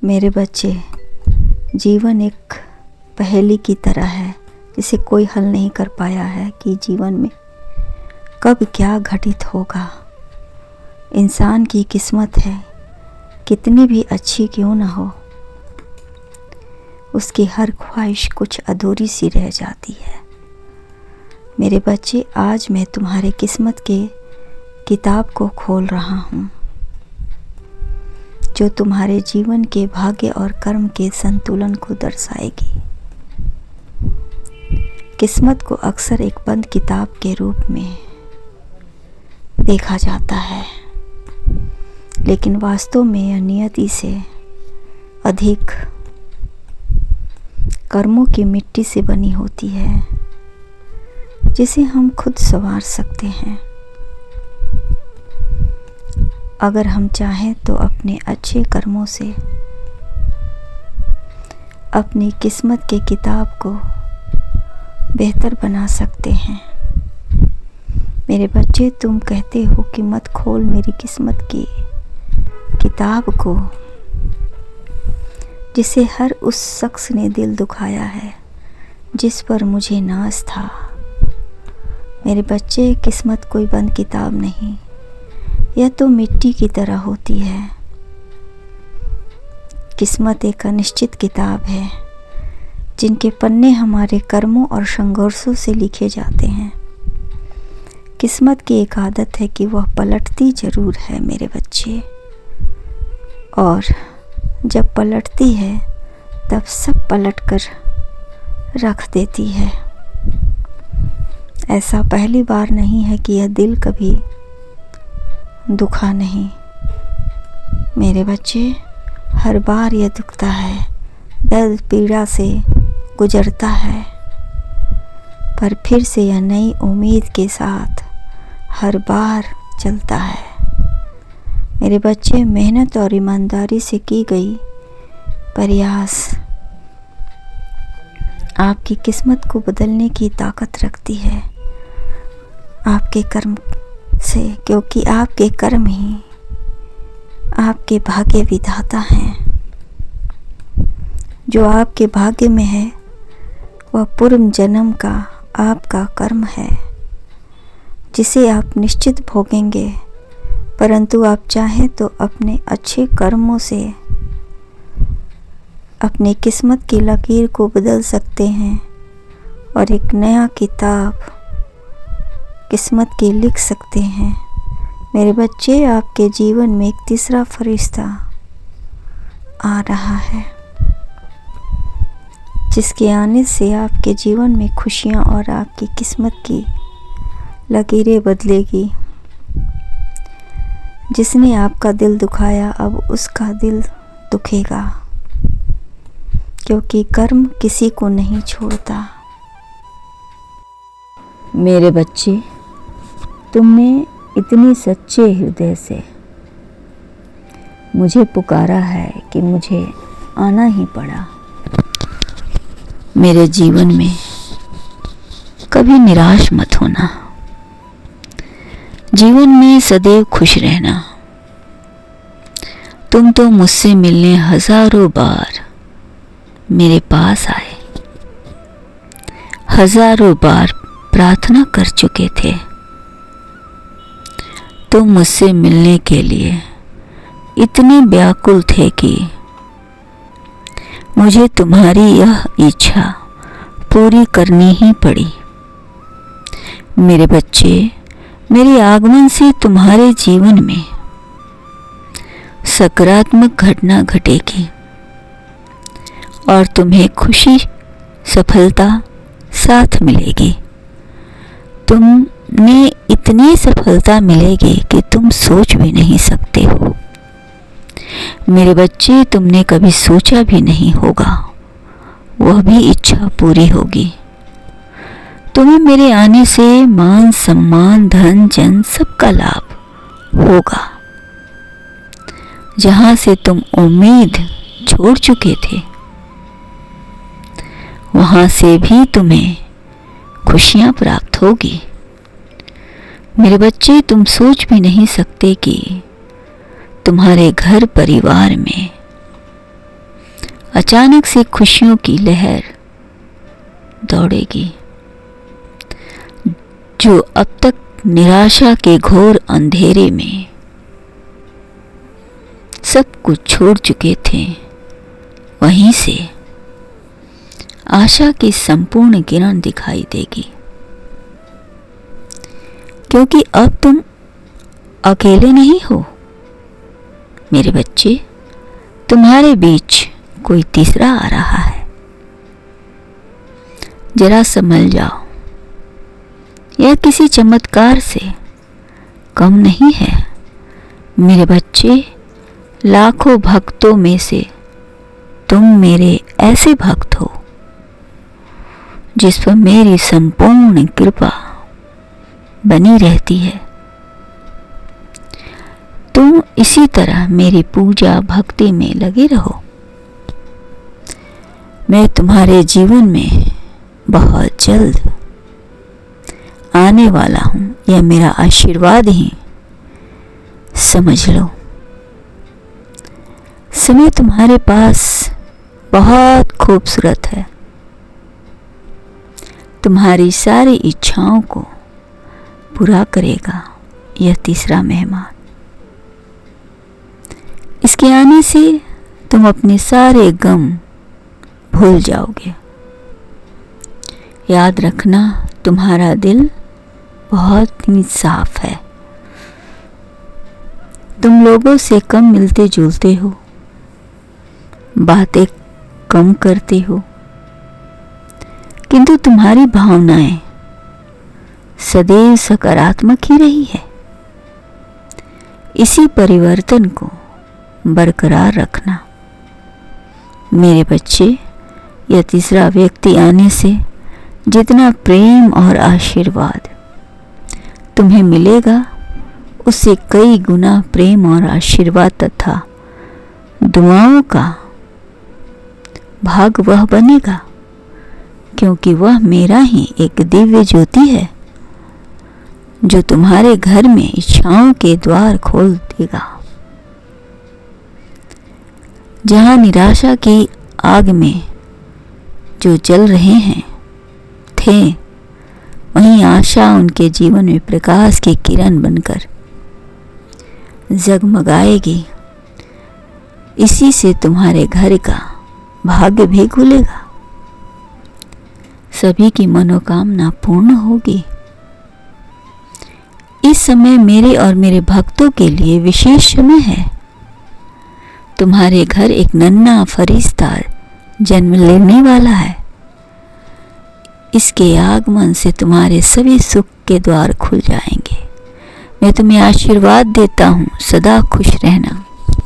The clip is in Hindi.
मेरे बच्चे, जीवन एक पहेली की तरह है जिसे कोई हल नहीं कर पाया है कि जीवन में कब क्या घटित होगा। इंसान की किस्मत है, कितनी भी अच्छी क्यों न हो, उसकी हर ख्वाहिश कुछ अधूरी सी रह जाती है। मेरे बच्चे, आज मैं तुम्हारे किस्मत के किताब को खोल रहा हूँ, जो तुम्हारे जीवन के भाग्य और कर्म के संतुलन को दर्शाएगी। किस्मत को अक्सर एक बंद किताब के रूप में देखा जाता है, लेकिन वास्तव में यह नियति से अधिक कर्मों की मिट्टी से बनी होती है, जिसे हम खुद संवार सकते हैं। अगर हम चाहें तो अपने अच्छे कर्मों से अपनी किस्मत के किताब को बेहतर बना सकते हैं। मेरे बच्चे, तुम कहते हो कि मत खोल मेरी किस्मत की किताब को, जिसे हर उस शख्स ने दिल दुखाया है जिस पर मुझे नाज था। मेरे बच्चे, किस्मत कोई बंद किताब नहीं, यह तो मिट्टी की तरह होती है। किस्मत एक अनिश्चित किताब है, जिनके पन्ने हमारे कर्मों और संघर्षों से लिखे जाते हैं। किस्मत की एक आदत है कि वह पलटती जरूर है मेरे बच्चे, और जब पलटती है तब सब पलट कर रख देती है। ऐसा पहली बार नहीं है कि यह दिल कभी दुखा नहीं। मेरे बच्चे, हर बार यह दुखता है, दर्द पीड़ा से गुजरता है, पर फिर से यह नई उम्मीद के साथ हर बार चलता है। मेरे बच्चे, मेहनत और ईमानदारी से की गई प्रयास आपकी किस्मत को बदलने की ताकत रखती है, आपके कर्म से, क्योंकि आपके कर्म ही आपके भाग्य विधाता हैं। जो आपके भाग्य में है वह पूर्व जन्म का आपका कर्म है, जिसे आप निश्चित भोगेंगे। परंतु आप चाहें तो अपने अच्छे कर्मों से अपनी किस्मत की लकीर को बदल सकते हैं और एक नया किताब किस्मत की लिख सकते हैं। मेरे बच्चे, आपके जीवन में एक तीसरा फरिश्ता आ रहा है, जिसके आने से आपके जीवन में खुशियां और आपकी किस्मत की लकीरें बदलेगी। जिसने आपका दिल दुखाया, अब उसका दिल दुखेगा, क्योंकि कर्म किसी को नहीं छोड़ता। मेरे बच्चे, तुमने इतनी सच्चे हृदय से मुझे पुकारा है कि मुझे आना ही पड़ा। मेरे जीवन में कभी निराश मत होना, जीवन में सदैव खुश रहना। तुम तो मुझसे मिलने हजारों बार मेरे पास आए, हजारों बार प्रार्थना कर चुके थे। तुम मुझसे मिलने के लिए इतने व्याकुल थे कि मुझे तुम्हारी यह इच्छा पूरी करनी ही पड़ी। मेरे बच्चे, मेरे आगमन से तुम्हारे जीवन में सकारात्मक घटना घटेगी और तुम्हें खुशी, सफलता साथ मिलेगी। तुमने इतनी सफलता मिलेगी कि तुम सोच भी नहीं सकते हो। मेरे बच्चे, तुमने कभी सोचा भी नहीं होगा, वह भी इच्छा पूरी होगी। तुम्हें मेरे आने से मान, सम्मान, धन, जन सबका लाभ होगा। जहां से तुम उम्मीद छोड़ चुके थे, वहां से भी तुम्हें खुशियां प्राप्त होगी। मेरे बच्चे, तुम सोच भी नहीं सकते कि तुम्हारे घर परिवार में अचानक से खुशियों की लहर दौड़ेगी। जो अब तक निराशा के घोर अंधेरे में सब कुछ छोड़ चुके थे, वहीं से आशा की संपूर्ण किरण दिखाई देगी। क्योंकि अब तुम अकेले नहीं हो मेरे बच्चे, तुम्हारे बीच कोई तीसरा आ रहा है। जरा संभल जाओ, यह किसी चमत्कार से कम नहीं है मेरे बच्चे। लाखों भक्तों में से तुम मेरे ऐसे भक्त हो जिस पर मेरी संपूर्ण कृपा बनी रहती है। तुम इसी तरह मेरी पूजा भक्ति में लगे रहो। मैं तुम्हारे जीवन में बहुत जल्द आने वाला हूं, यह मेरा आशीर्वाद ही समझ लो। समय तुम्हारे पास बहुत खूबसूरत है। तुम्हारी सारी इच्छाओं को पूरा करेगा यह तीसरा मेहमान। इसके आने से तुम अपने सारे गम भूल जाओगे। याद रखना, तुम्हारा दिल बहुत ही साफ है। तुम लोगों से कम मिलते जुलते हो, बातें कम करते हो, किंतु तुम्हारी भावनाएं सदैव सकारात्मक ही रही है। इसी परिवर्तन को बरकरार रखना मेरे बच्चे। यह तीसरा व्यक्ति आने से जितना प्रेम और आशीर्वाद तुम्हें मिलेगा, उससे कई गुना प्रेम और आशीर्वाद तथा दुआओं का भाग वह बनेगा, क्योंकि वह मेरा ही एक दिव्य ज्योति है जो तुम्हारे घर में इच्छाओं के द्वार खोल देगा। जहां निराशा की आग में जो जल रहे थे, वहीं आशा उनके जीवन में प्रकाश की किरण बनकर जगमगाएगी। इसी से तुम्हारे घर का भाग्य भी खुलेगा, सभी की मनोकामना पूर्ण होगी। इस समय मेरे और मेरे भक्तों के लिए विशेष समय है। तुम्हारे घर एक नन्हा फरिश्ता जन्म लेने वाला है। इसके आगमन से तुम्हारे सभी सुख के द्वार खुल जाएंगे। मैं तुम्हें आशीर्वाद देता हूँ, सदा खुश रहना।